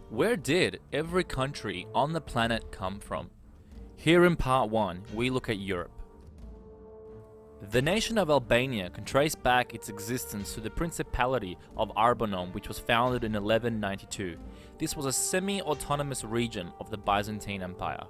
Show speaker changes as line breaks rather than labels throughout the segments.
Where did every country on the planet come from? Here in part 1, we look at Europe. The nation of Albania can trace back its existence to the Principality of Arbonom, which was founded in 1192. This was a semi-autonomous region of the Byzantine Empire.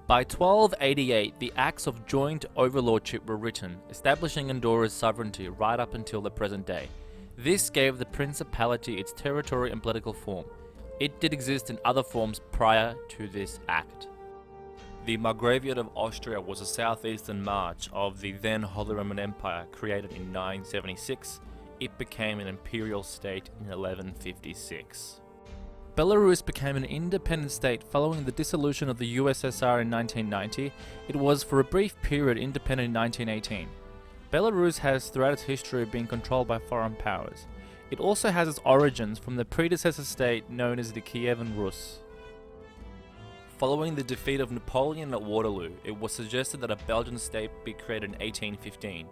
By 1288, the Acts of Joint Overlordship were written, establishing Andorra's sovereignty right up until the present day. This gave the principality its territory and political form. It did exist in other forms prior to this act. The Margraviate of Austria was a southeastern march of the then Holy Roman Empire, created in 976. It became an imperial state in 1156. Belarus became an independent state following the dissolution of the USSR in 1990. It was for a brief period independent in 1918. Belarus has throughout its history been controlled by foreign powers. It also has its origins from the predecessor state known as the Kievan Rus. Following the defeat of Napoleon at Waterloo, it was suggested that a Belgian state be created in 1815.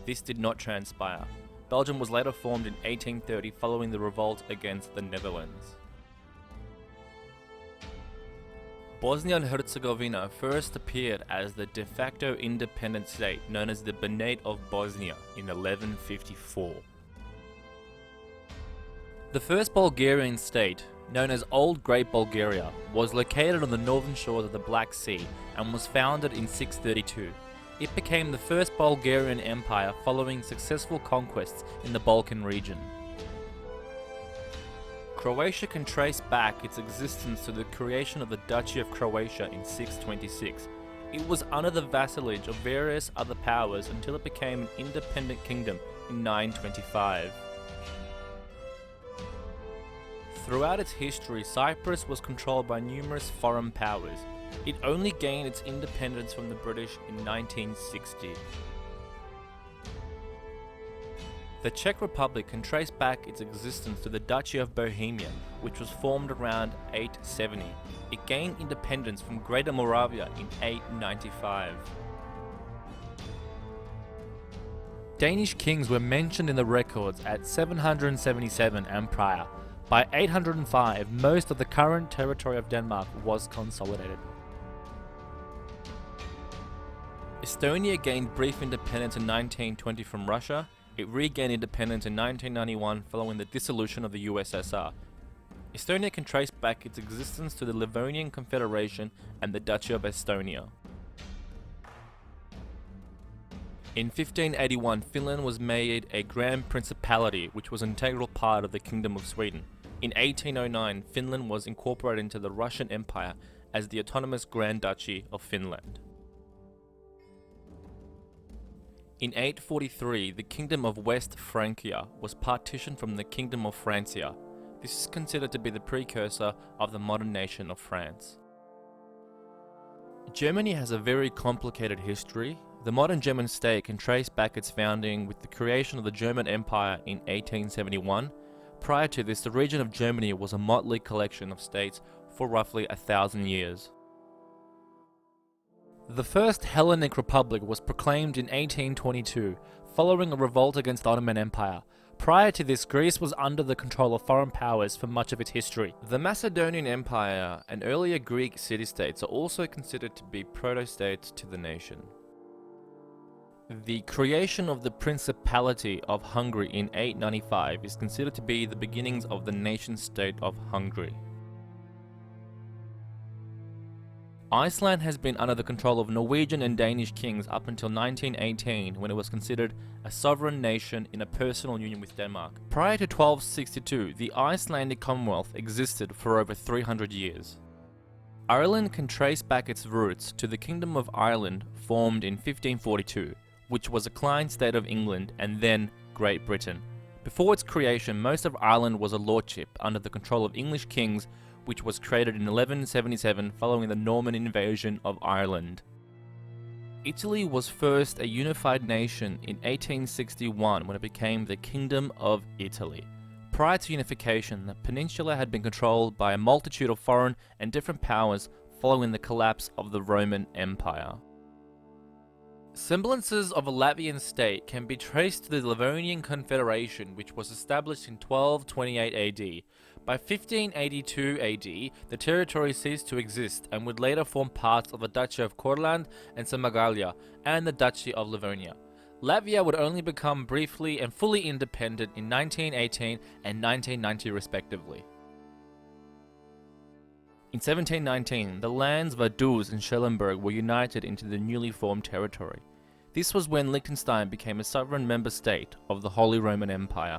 This did not transpire. Belgium was later formed in 1830 following the revolt against the Netherlands. Bosnia and Herzegovina first appeared as the de facto independent state known as the Banate of Bosnia in 1154. The first Bulgarian state, known as Old Great Bulgaria, was located on the northern shores of the Black Sea and was founded in 632. It became the first Bulgarian empire following successful conquests in the Balkan region. Croatia can trace back its existence to the creation of the Duchy of Croatia in 626. It was under the vassalage of various other powers until it became an independent kingdom in 925. Throughout its history, Cyprus was controlled by numerous foreign powers. It only gained its independence from the British in 1960. The Czech Republic can trace back its existence to the Duchy of Bohemia, which was formed around 870. It gained independence from Greater Moravia in 895. Danish kings were mentioned in the records at 777 and prior. By 805, most of the current territory of Denmark was consolidated. Estonia gained brief independence in 1920 from Russia. It regained independence in 1991 following the dissolution of the USSR. Estonia can trace back its existence to the Livonian Confederation and the Duchy of Estonia. In 1581, Finland was made a Grand Principality, which was an integral part of the Kingdom of Sweden. In 1809, Finland was incorporated into the Russian Empire as the autonomous Grand Duchy of Finland. In 843, the Kingdom of West Francia was partitioned from the Kingdom of Francia. This is considered to be the precursor of the modern nation of France. Germany has a very complicated history. The modern German state can trace back its founding with the creation of the German Empire in 1871. Prior to this, the region of Germany was a motley collection of states for roughly 1,000 years. The First Hellenic Republic was proclaimed in 1822, following a revolt against the Ottoman Empire. Prior to this, Greece was under the control of foreign powers for much of its history. The Macedonian Empire and earlier Greek city-states are also considered to be proto-states to the nation. The creation of the Principality of Hungary in 895 is considered to be the beginnings of the nation-state of Hungary. Iceland has been under the control of Norwegian and Danish kings up until 1918, when it was considered a sovereign nation in a personal union with Denmark. Prior to 1262, the Icelandic Commonwealth existed for over 300 years. Ireland can trace back its roots to the Kingdom of Ireland, formed in 1542, which was a client state of England and then Great Britain. Before its creation, most of Ireland was a lordship under the control of English kings, which was created in 1177 following the Norman invasion of Ireland. Italy was first a unified nation in 1861 when it became the Kingdom of Italy. Prior to unification, the peninsula had been controlled by a multitude of foreign and different powers following the collapse of the Roman Empire. Semblances of a Latvian state can be traced to the Livonian Confederation, which was established in 1228 AD. By 1582 AD, the territory ceased to exist and would later form parts of the Duchy of Courland and Semagallia and the Duchy of Livonia. Latvia would only become briefly and fully independent in 1918 and 1990 respectively. In 1719, the lands Vaduz and Schellenberg were united into the newly formed territory. This was when Liechtenstein became a sovereign member state of the Holy Roman Empire.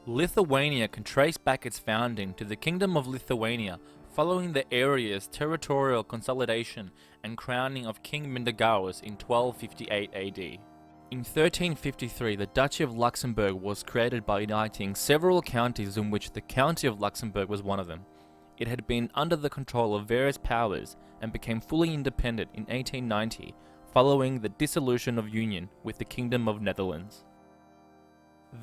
Lithuania can trace back its founding to the Kingdom of Lithuania following the area's territorial consolidation and crowning of King Mindaugas in 1258 AD. In 1353, the Duchy of Luxembourg was created by uniting several counties, in which the County of Luxembourg was one of them. It had been under the control of various powers and became fully independent in 1890, following the dissolution of union with the Kingdom of Netherlands.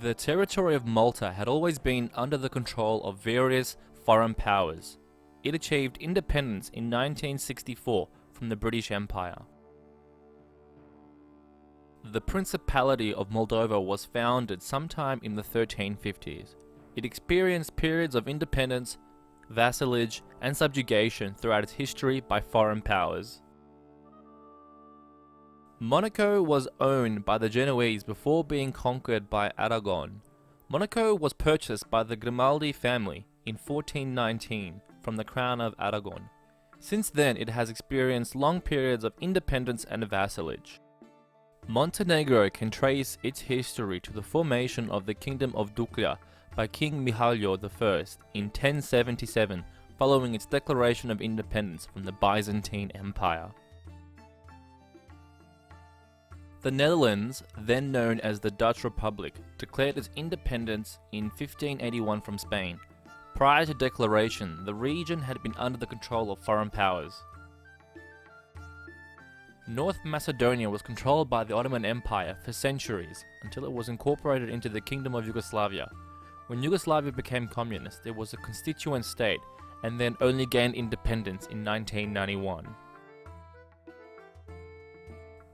The territory of Malta had always been under the control of various foreign powers. It achieved independence in 1964 from the British Empire. The Principality of Moldova was founded sometime in the 1350s. It experienced periods of independence, vassalage, and subjugation throughout its history by foreign powers. Monaco was owned by the Genoese before being conquered by Aragon. Monaco was purchased by the Grimaldi family in 1419 from the Crown of Aragon. Since then, it has experienced long periods of independence and vassalage. Montenegro can trace its history to the formation of the Kingdom of Duklja by King Mihailo I in 1077, following its declaration of independence from the Byzantine Empire. The Netherlands, then known as the Dutch Republic, declared its independence in 1581 from Spain. Prior to declaration, the region had been under the control of foreign powers. North Macedonia was controlled by the Ottoman Empire for centuries, until it was incorporated into the Kingdom of Yugoslavia. When Yugoslavia became communist, it was a constituent state, and then only gained independence in 1991.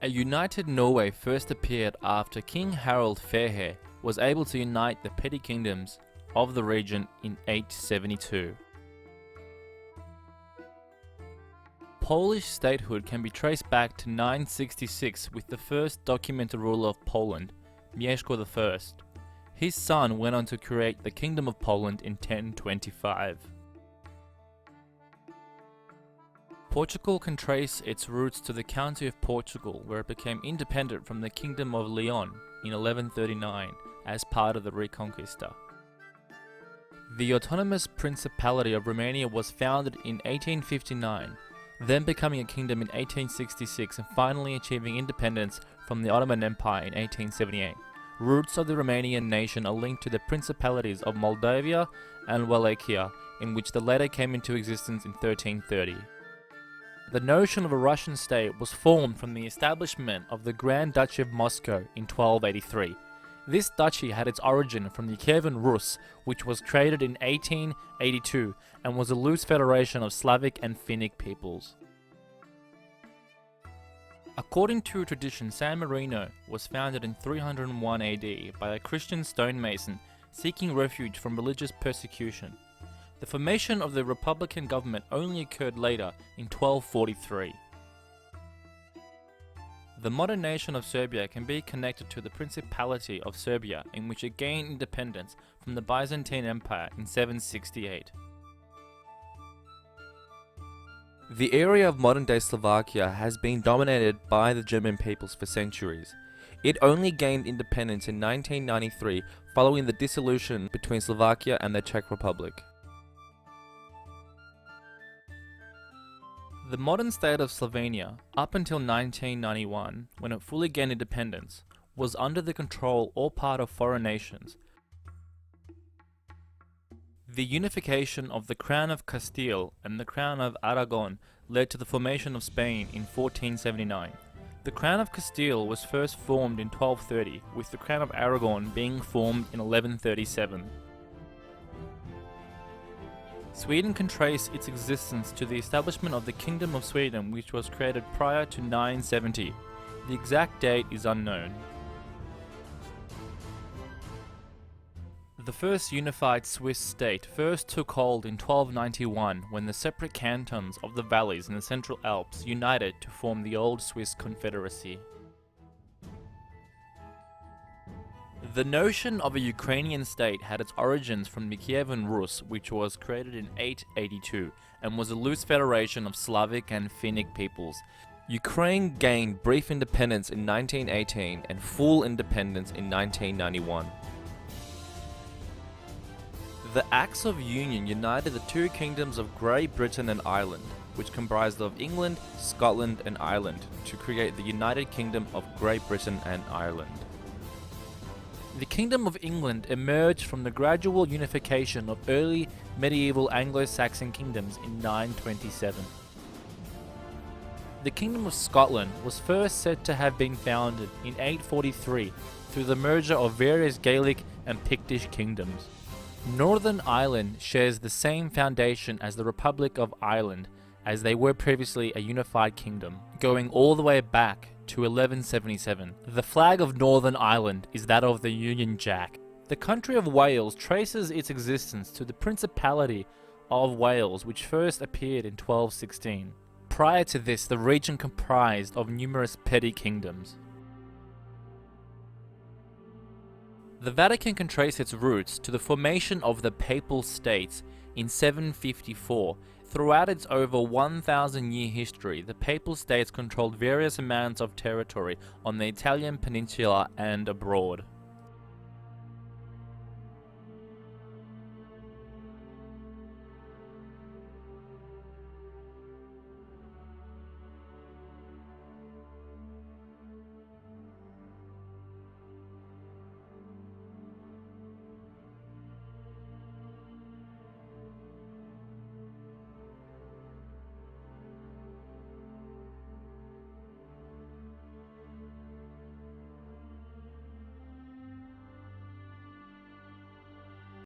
A united Norway first appeared after King Harald Fairhair was able to unite the petty kingdoms of the region in 872. Polish statehood can be traced back to 966 with the first documented ruler of Poland, Mieszko I. His son went on to create the Kingdom of Poland in 1025. Portugal can trace its roots to the County of Portugal, where it became independent from the Kingdom of Leon in 1139 as part of the Reconquista. The autonomous Principality of Romania was founded in 1859, then becoming a kingdom in 1866 and finally achieving independence from the Ottoman Empire in 1878. Roots of the Romanian nation are linked to the principalities of Moldavia and Wallachia, in which the latter came into existence in 1330. The notion of a Russian state was formed from the establishment of the Grand Duchy of Moscow in 1283. This duchy had its origin from the Kievan Rus, which was created in 1882 and was a loose federation of Slavic and Finnic peoples. According to tradition, San Marino was founded in 301 AD by a Christian stonemason seeking refuge from religious persecution. The formation of the Republican government only occurred later in 1243. The modern nation of Serbia can be connected to the Principality of Serbia, in which it gained independence from the Byzantine Empire in 768. The area of modern-day Slovakia has been dominated by the German peoples for centuries. It only gained independence in 1993 following the dissolution between Slovakia and the Czech Republic. The modern state of Slovenia, up until 1991, when it fully gained independence, was under the control or part of foreign nations. The unification of the Crown of Castile and the Crown of Aragon led to the formation of Spain in 1479. The Crown of Castile was first formed in 1230, with the Crown of Aragon being formed in 1137. Sweden can trace its existence to the establishment of the Kingdom of Sweden, which was created prior to 970. The exact date is unknown. The first unified Swiss state first took hold in 1291 when the separate cantons of the valleys in the Central Alps united to form the Old Swiss Confederacy. The notion of a Ukrainian state had its origins from the Kievan Rus, which was created in 882 and was a loose federation of Slavic and Finnic peoples. Ukraine gained brief independence in 1918 and full independence in 1991. The Acts of Union united the two kingdoms of Great Britain and Ireland, which comprised of England, Scotland and Ireland, to create the United Kingdom of Great Britain and Ireland. The Kingdom of England emerged from the gradual unification of early medieval Anglo-Saxon kingdoms in 927. The Kingdom of Scotland was first said to have been founded in 843 through the merger of various Gaelic and Pictish kingdoms. Northern Ireland shares the same foundation as the Republic of Ireland, as they were previously a unified kingdom, going all the way back to 1177. The flag of Northern Ireland is that of the Union Jack. The country of Wales traces its existence to the Principality of Wales, which first appeared in 1216. Prior to this, the region comprised of numerous petty kingdoms. The Vatican can trace its roots to the formation of the Papal States in 754. Throughout its over 1,000-year history, the Papal States controlled various amounts of territory on the Italian peninsula and abroad.